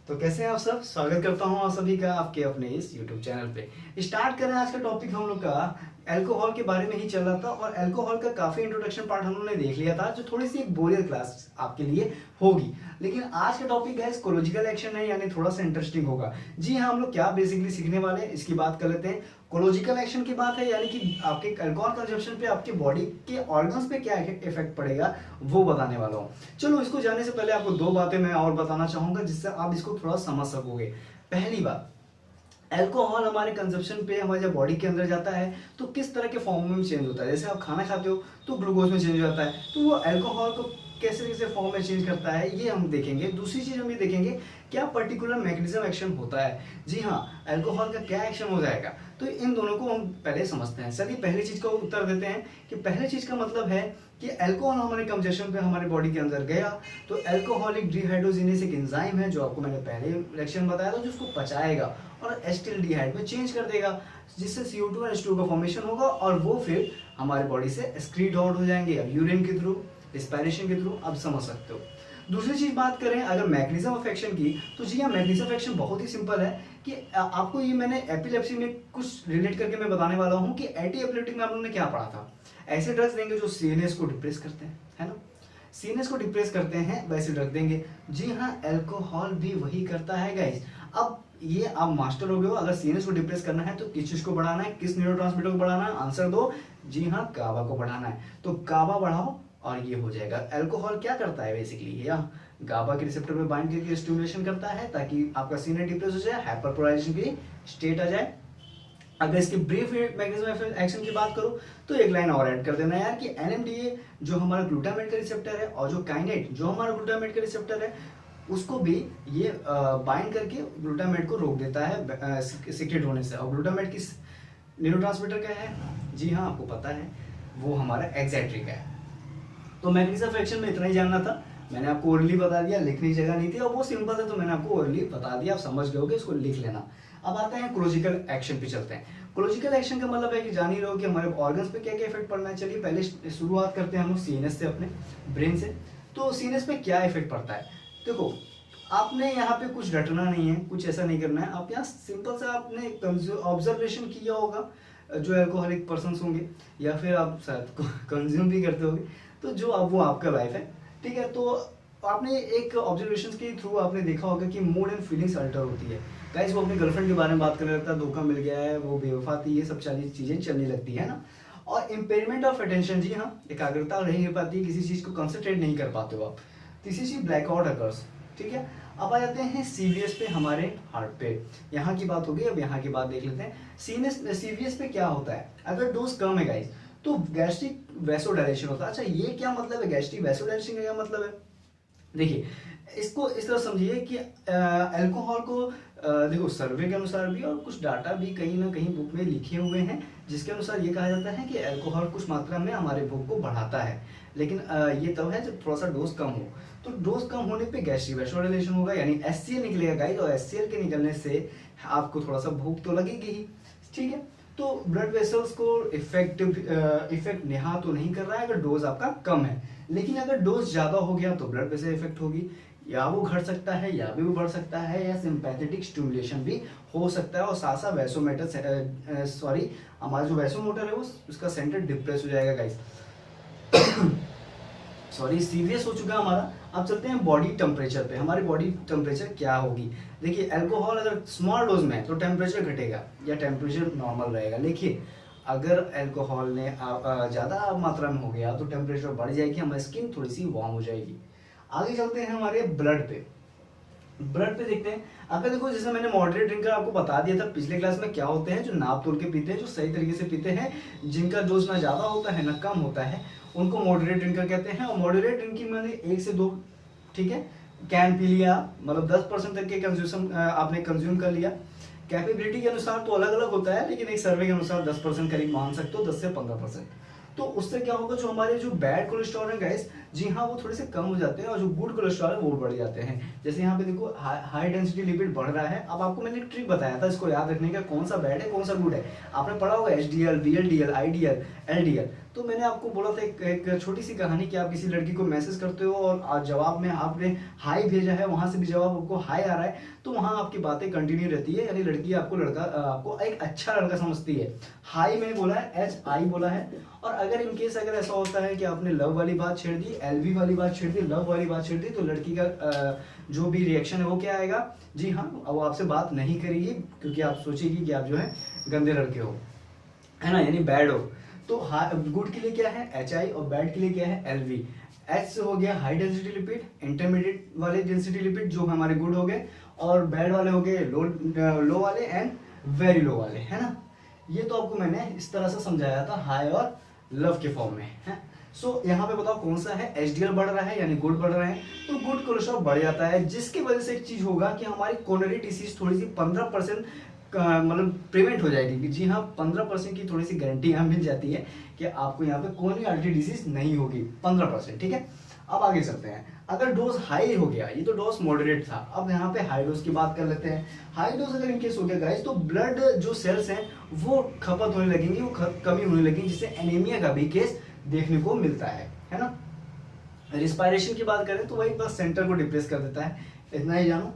तो कैसे हैं आप सब। स्वागत करता हूं आप सभी का आपके अपने इस YouTube चैनल पे। स्टार्ट करें आज का टॉपिक। हम लोग का अल्कोहल के बारे में ही चल रहा था और अल्कोहल का काफी इंट्रोडक्शन पार्ट हम लोगों ने देख लिया था, जो थोड़ी सी एक बोरियर क्लास आपके लिए होगी। लेकिन आज का टॉपिक है कोलोजिकल एक्शन है, यानी थोड़ा सा इंटरेस्टिंग होगा। जी हाँ, हम लोग क्या बेसिकली सीखने वाले हैं इसकी बात कर लेते हैं। कोलोजिकल एक्शन की बात है, यानी कि आपके अल्कोहल कंजप्शन पे आपके बॉडी के ऑर्गन्स पे क्या इफेक्ट पड़ेगा वो बताने वाला हूँ। चलो, इसको जानने से पहले आपको दो बातें मैं और बताना चाहूंगा जिससे आप इसको थोड़ा समझ सकोगे। पहली बात, अल्कोहल हमारे कंजप्शन पे हमारे जब बॉडी के अंदर जाता है तो किस तरह के फॉर्म में चेंज होता है। जैसे आप खाना खाते हो तो ग्लूकोज में चेंज हो जाता है, तो वो अल्कोहल को कैसे कैसे फॉर्म में चेंज करता है ये हम देखेंगे। दूसरी चीज हम ये देखेंगे क्या पर्टिकुलर मैकेनिज्म एक्शन होता है। जी हाँ, अल्कोहल का क्या एक्शन हो जाएगा, तो इन दोनों को हम पहले समझते हैं। चलिए पहली चीज का उत्तर देते हैं कि पहले चीज का मतलब है कि अल्कोहल हमारे कंजप्शन पे हमारे बॉडी के अंदर गया तो अल्कोहलिक डिहाइड्रोजिनेज एक एंजाइम है जो आपको मैंने पहले लेक्चर में बताया था, जो उसको पचाएगा और एसिटिल्डिहाइड में चेंज कर देगा, जिससे CO2 और H2 का फॉर्मेशन होगा और वो फिर हमारे बॉडी से एक्सक्रीट आउट हो जाएंगे यूरिन के थ्रू, रिस्पायरेशन के थ्रू। आप समझ सकते हो। दूसरी चीज बात करें अगर मैकेनिज्म ऑफ एक्शन की, तो जी हाँ, मैकेनिज्म ऑफ एक्शन बहुत ही सिंपल है कि आपको ये मैंने एपिलेप्सी में कुछ रिलेट करके मैं बताने वाला हूँ कि एंटी एपिलेप्टिक में आप लोगों ने क्या पढ़ा था। ऐसे ड्रग्स देंगे जो सीएनएस को डिप्रेस करते हैं, है ना। सीएनएस को डिप्रेस करते हैं वैसे ड्रग देंगे। जी हाँ, अल्कोहल भी वही करता है गाइस। अब ये आप मास्टर हो गए हो। अगर सीएनएस को डिप्रेस करना है तो किस चीज को बढ़ाना है, किस न्यूरोट्रांसमीटर को बढ़ाना है, आंसर दो। जी हाँ, काबा को बढ़ाना है। तो काबा बढ़ाओ और ये हो जाएगा। अल्कोहल क्या करता है बेसिकली, या गाबा के रिसेप्टर पे बाइंड करके स्टिमुलेशन करता है ताकि आपका सीएनएस डिप्रेस हो जाए, हाइपरपोलराइजेशन की स्टेट आ जाए। अगर इसके ब्रीफ मैकेनिज्म ऑफ एक्शन की बात करूं तो एक लाइन और ऐड कर देना यार कि NMDA जो हमारा ग्लूटामेट का रिसेप्टर है और जो काइनेट जो हमारा ग्लूटामेट का रिसेप्टर है उसको भी ये बाइंड करके ग्लूटामेट को रोक देता है सीक्रेट होने से। और ग्लूटामेट किस न्यूरोट्रांसमीटर का है, जी हाँ आपको पता है, वो हमारा एक्साइट्रिक है। तो मैकेनिज्म ऑफ एक्शन में इतना ही जानना था। मैंने आपको ओरली बता दिया, लिखने की जगह नहीं थी और वो सिंपल है तो मैंने आपको ओरली बता दिया, आप समझ गए होगे, इसको लिख लेना। अब आते हैं कोलोजिकल एक्शन पे चलते हैं। कोलोजिकल एक्शन का मतलब है कि जान ही रहो कि हमारे ऑर्गन्स पे क्या क्या इफेक्ट पड़ना है। चलिए पहले शुरुआत करते हैं हम लोग सीएनएस से, अपने ब्रेन से। तो सीएनएस पे क्या इफेक्ट पड़ता है, देखो आपने यहाँ पे कुछ रटना नहीं है, कुछ ऐसा नहीं करना है। आप यहाँ सिंपल सा आपने ऑब्जर्वेशन किया होगा जो अल्कोहलिक पर्सन होंगे या फिर आप शायद कंज्यूम भी करते होंगे, तो जो अब वो आपका लाइफ है, ठीक है। तो आपने एक ऑब्जर्वेशन के थ्रू आपने देखा होगा कि मूड एंड फीलिंग्स अल्टर होती है। गाइस वो अपनी गर्लफ्रेंड के बारे में बात करने लगता है, धोखा मिल गया है, वो बेवफा थी, ये सब सारी चीजें चलने लगती है ना। और इम्पेयरमेंट ऑफ अटेंशन, जी हाँ, एकाग्रता नहीं हो पाती, किसी चीज को कंसंट्रेट नहीं कर पाते हो आप। तीसरी चीज ब्लैकआउट अकर्स, ठीक है। अब आ जाते हैं सीवीएस पे, हमारे हार्ट पे। यहाँ की बात होगी, अब यहाँ की बात देख लेते हैं। सीवीएस पे क्या होता है, अगर डोज कम है गाइस तो गैस्ट्रिक वैसोडाइलेशन होता है। अच्छा ये क्या मतलब है, गैस्ट्रिक वैसोडाइलेशन का क्या मतलब है, देखिए इसको इस तरह समझिए कि अल्कोहल को देखो सर्वे के अनुसार भी और कुछ डाटा भी कहीं ना कहीं बुक में लिखे हुए हैं जिसके अनुसार ये कहा जाता है कि अल्कोहल कुछ मात्रा में हमारे भूख को बढ़ाता है, लेकिन ये तब है जब थोड़ा सा डोज कम हो। तो डोज कम होने पे गैस्ट्रिक वैसोडाइलेशन होगा, यानी HCl निकलेगा गाइस, और HCl के निकलने से आपको थोड़ा सा भूख तो लगेगी ही, ठीक है। तो ब्लड वेसल्स को इफेक्ट नेहा तो नहीं कर रहा है अगर डोज आपका कम है, लेकिन अगर डोज ज्यादा हो गया तो ब्लड वेसल इफेक्ट होगी, या वो घट सकता है या भी वो बढ़ सकता है, या सिंपैथेटिक स्टिमुलेशन भी हो सकता है। और साथ साथ वैसोमीटर सॉरी हमारा जो वैसोमोटर है वो उसका सेंटर डिप्रेस हो जाएगा गाइस। सॉरी सीरियस हो चुका हमारा। अब चलते हैं बॉडी टेम्परेचर पे। हमारी बॉडी टेम्परेचर क्या होगी, देखिए अल्कोहल अगर स्मॉल डोज में है तो टेम्परेचर घटेगा या टेम्परेचर नॉर्मल रहेगा। देखिए अगर अल्कोहल ने ज़्यादा मात्रा में हो गया तो टेम्परेचर बढ़ जाएगी, हमारी स्किन थोड़ी सी वार्म हो जाएगी। आगे चलते हैं हमारे ब्लड पे। ब्लड पे देखते हैं, अगर देखो जैसे मैंने मॉडरेट ड्रिंकर आपको बता दिया था पिछले क्लास में क्या होते हैं, जो नाप तोल के पीते हैं, जो सही तरीके से पीते हैं, जिनका डोज ना ज़्यादा होता है ना कम होता है, उनको मॉडरेट ड्रिंकर कहते हैं। और मॉडरेट ड्रिंकिंग में 1 से 2 ठीक है कैन पी लिया, मतलब 10% तक के कंज्यूम आपने कंज्यूम कर लिया। कैपेबिलिटी के अनुसार तो अलग अलग होता है, लेकिन एक सर्वे के अनुसार 10% करीब मान सकते हो, 10 से 15%। तो उससे क्या होगा, जो हमारे जो बैड कोलेस्ट्रॉल है गाइस, जी हाँ, वो थोड़े से कम हो जाते हैं और जो गुड कोलेस्ट्रॉल है वो बढ़ जाते हैं। जैसे यहाँ पे देखो हाई डेंसिटी लिपिड बढ़ रहा है। अब आपको मैंने एक ट्रिक बताया था इसको याद रखने का, कौन सा बैड है कौन सा गुड है। आपने पढ़ा होगा HDL, VLDL, IDL, LDL। तो मैंने आपको बोला था एक छोटी सी कहानी कि आप किसी लड़की को मैसेज करते हो और जवाब में आपने हाई भेजा है, वहां से भी जवाब आपको हाई आ रहा है, तो वहां आपकी बातें कंटिन्यू रहती है, यानी लड़की आपको एक अच्छा लड़का समझती है। हाई मैंने बोला है, HI बोला है। और अगर इन केस अगर ऐसा होता है कि आपने लव वाली बात छेड़ दी, LV वाली बात छेड़ दी, लव वाली बात छेड़ दी, तो लड़की का जो भी रिएक्शन है वो क्या आएगा, जी हाँ, वो आपसे बात नहीं करेगी, क्योंकि आप सोचेगी कि आप जो है गंदे लड़के हो, है ना, यानी बैड हो। तो गुड के लिए क्या है HI और बैड के लिए क्या है LV। H हो गया हाई डेंसिटी लिपिड, इंटरमीडिएट वाले डेंसिटी लिपिड जो हमारे गुड हो गए, और बैड वाले हो गए लो वाले एंड वेरी लो वाले, है ना। ये तो आपको मैंने इस तरह से समझाया था हाई और लव के फॉर्म में, है। सो यहाँ पे बताओ कौन सा है, HDL बढ़ रहा है यानी गुड बढ़ रहा है, तो गुड कोलेस्ट्रॉल बढ़ जाता है, जिसकी वजह से एक चीज होगा कि हमारी कोरोनरी डिसीज थोड़ी सी 15% मतलब प्रिवेंट हो जाएगी। जी हाँ, 15% की थोड़ी सी गारंटी यहाँ मिल जाती है कि आपको यहाँ पे कोरोनरी आर्टरी डिसीज नहीं होगी, 15%, ठीक है। अब आगे चलते हैं, अगर डोज हाई हो गया, ये तो डोज मॉडरेट था, अब यहाँ पे हाई डोज की बात कर लेते हैं। हाई डोज अगर इनकेस हो गया गाइस, तो ब्लड जो सेल्स हैं वो खपत होने लगेंगी, वो कमी होने लगेंगी, जिससे एनीमिया का भी केस देखने को मिलता है ना। रिस्पायरेशन की बात करें तो वही बस सेंटर को डिप्रेस कर देता है, इतना ही जानो।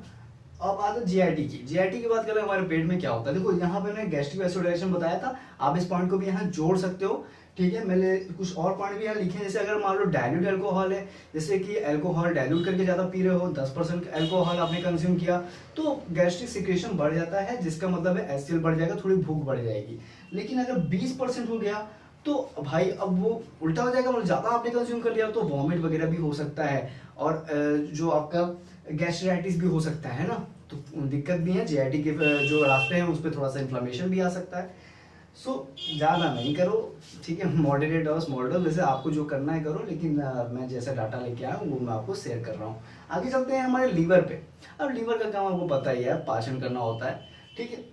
अब आता है GIT की। GIT की बात करें हमारे पेट में क्या होता है, देखो यहाँ पे मैंने गैस्ट्रिक एसिडोडाइजेशन बताया था, आप इस पॉइंट को भी यहाँ जोड़ सकते हो, ठीक है। मैंने कुछ और पॉइंट भी यहाँ लिखे हैं, जैसे अगर मान लो डाइल्यूट अल्कोहल है, जैसे कि अल्कोहल डाइल्यूट करके ज्यादा पी रहे हो, 10% अल्कोहल आपने कंज्यूम किया, तो गैस्ट्रिक सिक्रेशन बढ़ जाता है, जिसका मतलब है HCl बढ़ जाएगा, थोड़ी भूख बढ़ जाएगी। लेकिन अगर 20% हो गया तो भाई अब वो उल्टा हो जाएगा, मतलब ज्यादा आपने कंज्यूम कर लिया तो वॉमिट वगैरह भी हो सकता है, और जो आपका गैस्ट्राइटिस भी हो सकता है ना, तो दिक्कत भी है। GIT के जो रास्ते हैं उस पर थोड़ा सा इन्फ्लेमेशन भी आ सकता है। सो ज़्यादा नहीं करो, ठीक है, मॉडरेट और स्मॉल डोज, वैसे आपको जो करना है करो, लेकिन मैं जैसा डाटा लेके आया हूँ वो मैं आपको शेयर कर रहा हूँ। आगे चलते हैं हमारे लीवर पे। अब लीवर का काम आपको पता ही है, पाचन करना होता है, ठीक है।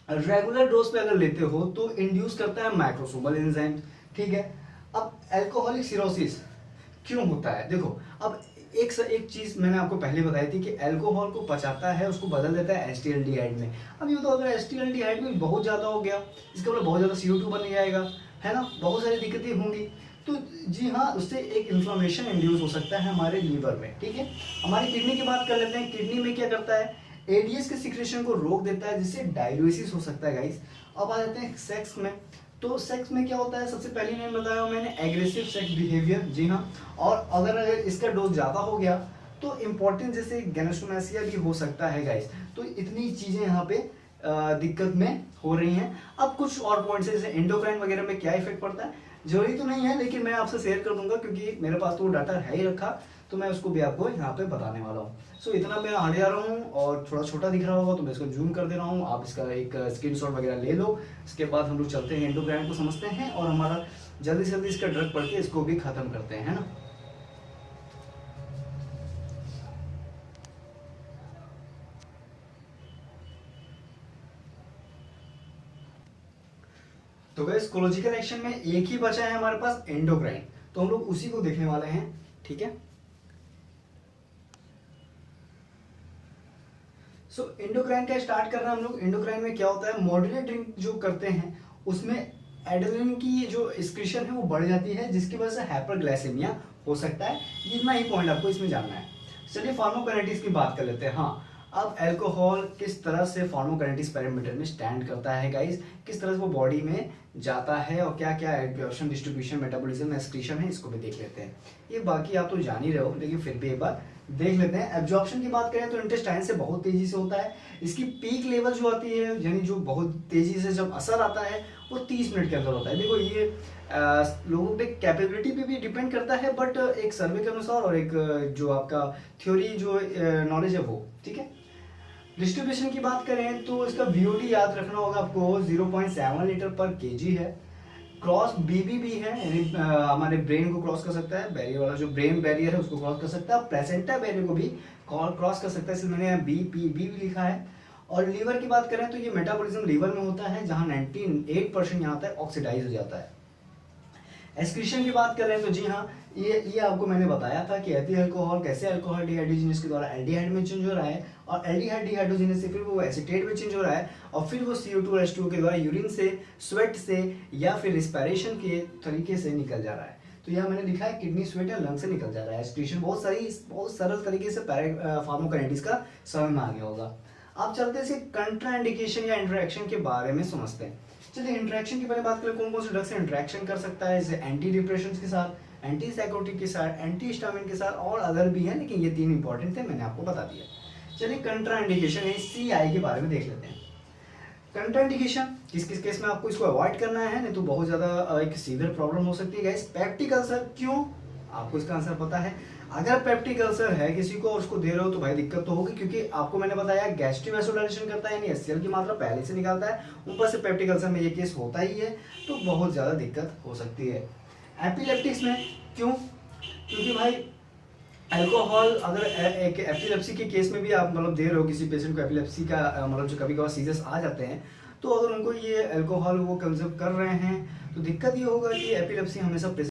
रेगुलर डोज पे अगर लेते हो तो इंड्यूस करता है मैक्रोसोमल एंजाइम, ठीक है। अब अल्कोहलिक सिरोसिस क्यों होता है, देखो अब एक चीज मैंने आपको पहले बताई थी कि अल्कोहल को पचाता है, उसको बदल देता है एसिटाल्डिहाइड में। अब ये तो अगर एसिटाल्डिहाइड में बहुत ज्यादा हो गया, इसका मतलब बहुत ज्यादा CO2 बन जाएगा, है ना, बहुत सारी दिक्कतें होंगी। तो जी हाँ, उससे एक इन्फ्लेमेशन इंड्यूस हो सकता है हमारे लीवर में, ठीक है। हमारी किडनी की बात कर लेते हैं, किडनी में क्या करता है, ADS के सिक्रेशन को रोक देता है, जिससे डायलिसिस हो सकता है गाइस। अब आ जाते हैं सेक्स में, तो सेक्स में क्या होता है, सबसे पहले नहीं बताया मैंने, एग्रेसिव सेक्स बिहेवियर, जी हाँ। और अगर इसका डोज ज़्यादा हो गया तो इम्पोर्टेंट जैसे गैनोस्टोमेसिया भी हो सकता है गाइस। तो इतनी चीज़ें यहाँ पे दिक्कत में हो रही हैं। अब कुछ और पॉइंट्स जैसे एंडोक्राइन वगैरह में क्या इफेक्ट पड़ता है, जरूरी तो नहीं है, लेकिन मैं आपसे शेयर कर दूंगा क्योंकि मेरे पास तो वो डाटा है ही रखा, तो मैं उसको भी आपको यहाँ पे बताने वाला हूँ। सो इतना मैं आगे जा रहा हूँ और थोड़ा छोटा दिख रहा होगा तो मैं इसको जूम कर दे रहा हूँ, आप इसका एक स्क्रीनशॉट वगैरह ले लो। इसके बाद हम लोग चलते हैं एंडोक्राइन को समझते हैं और हमारा जल्दी से जल्दी इसका ड्रग पढ़ के इसको भी खत्म करते हैं, है ना। तो गाइस कोलॉजिकल एक्शन में एक ही बचा है हमारे पास, एंडोक्राइन, तो हम लोग उसी को देखने वाले हैं, ठीक है। सो एंडोक्राइन का स्टार्ट करना हम लोग, एंडोक्राइन में क्या होता है, मॉडरेट ड्रिंक जो करते हैं उसमें एड्रेनलिन की जो एक्सक्रीशन है वो बढ़ जाती है, जिसकी वजह से हाइपरग्लाइसेमिया हो सकता है। इतना ही पॉइंट आपको इसमें जानना है। चलिए फार्माकोकाइनेटिक्स की बात कर लेते हैं। हाँ, अब अल्कोहल किस तरह से फार्माकोकाइनेटिक्स पैरामीटर में स्टैंड करता है गाइस, किस तरह से वो बॉडी में जाता है और क्या क्या एब्जॉर्प्शन, डिस्ट्रीब्यूशन, मेटाबॉलिज्म, एक्सक्रीशन है, इसको भी देख लेते हैं। ये बाकी आप तो जान ही रहे हो, लेकिन फिर भी एक बार देख लेते हैं। एब्जॉर्प्शन की बात करें तो इंटेस्टाइन से बहुत तेजी से होता है। इसकी पीक लेवल जो आती है, यानी जो बहुत तेजी से जब असर आता है, वो 30 मिनट के अंदर होता है। देखो ये लोगों पे कैपेबिलिटी पे भी डिपेंड करता है, बट एक सर्वे के अनुसार और एक जो आपका थ्योरी जो नॉलेज है वो, ठीक है। डिस्ट्रीब्यूशन की बात करें तो इसका VOD याद रखना होगा आपको, 0.7 लीटर पर केजी है। क्रॉस BBB है, यानी हमारे ब्रेन को क्रॉस कर सकता है, बैरियर वाला जो ब्रेन बैरियर है उसको क्रॉस कर सकता है, प्लेसेंटा बैरियर को भी क्रॉस कर सकता है, इसलिए मैंने BPB भी लिखा है। और लीवर की बात करें तो ये मेटाबॉलिज्म लीवर में होता है, जहां 98% यहाँ आता है ऑक्सीडाइज हो जाता है। एक्सक्रीशन की बात करें तो जी हाँ, ये आपको मैंने बताया था कि एथिल अल्कोहल कैसे अल्कोहल डिहाइड्रोजिनेस के द्वारा एल्डिहाइड में चेंज हो रहा है, और एल्डिहाइड डिहाइड्रोजिनेस से फिर वो एसीटेट में चेंज हो रहा है, और फिर वो CO2 और H2O के द्वारा यूरिन से, स्वेट से या फिर रिस्पायरेशन के तरीके से निकल जा रहा है। तो यहाँ मैंने लिखा है किडनी, स्वेट या लंग से निकल जा रहा है। एक्सक्रीशन बहुत सरल तरीके से फार्माकोकाइनेटिक्स का समझ में आ गया होगा। आप चलते हैं कंट्राइंडिकेशन या इंटरेक्शन के बारे में समझते हैं। चलिए इंटरेक्शन की पहले बात करें, कौन कौन से ड्रग से इंटरेक्शन कर सकता है। जैसे एंटी डिप्रेशन के साथ, एंटी साइकोटिक के साथ, एंटी हिस्टामिन के साथ, और अदर भी हैं, लेकिन ये 3 इंपॉर्टेंट थे, मैंने आपको बता दिया। चलिए कंट्राइंडिकेशन है CI के बारे में देख लेते हैं। कंट्राइंडिकेशन किस किस केस में आपको इसको अवॉइड करना है, नहीं तो बहुत ज़्यादा एक सीवियर प्रॉब्लम हो सकती है गाइस। पेप्टिक अल्सर, क्यों? आपको इसका आंसर पता है। अगर पेप्टिक अल्सर है किसी को और उसको दे रहे हो तो भाई दिक्कत तो होगी, क्योंकि आपको मैंने बताया गैस्ट्रिक वैसोडाइलेशन करता है, यानी HCl की मात्रा पहले से निकालता है, ऊपर से पेप्टिक अल्सर में ये केस होता ही है, तो बहुत ज़्यादा दिक्कत हो सकती है। एपिलेप्टिक्स में क्यों? क्योंकि भाई अल्कोहल अगर एक एपिलेप्सी के केस में भी आप मतलब दे रहे हो किसी पेशेंट को, एपिलेप्सी का मतलब जो कभी कभार सीजर्स आ जाते हैं, तो अगर उनको ये अल्कोहल वो कंज्यूम कर रहे हैं तो दिक्कत ये होगा कि एपिलेप्सी हमेशा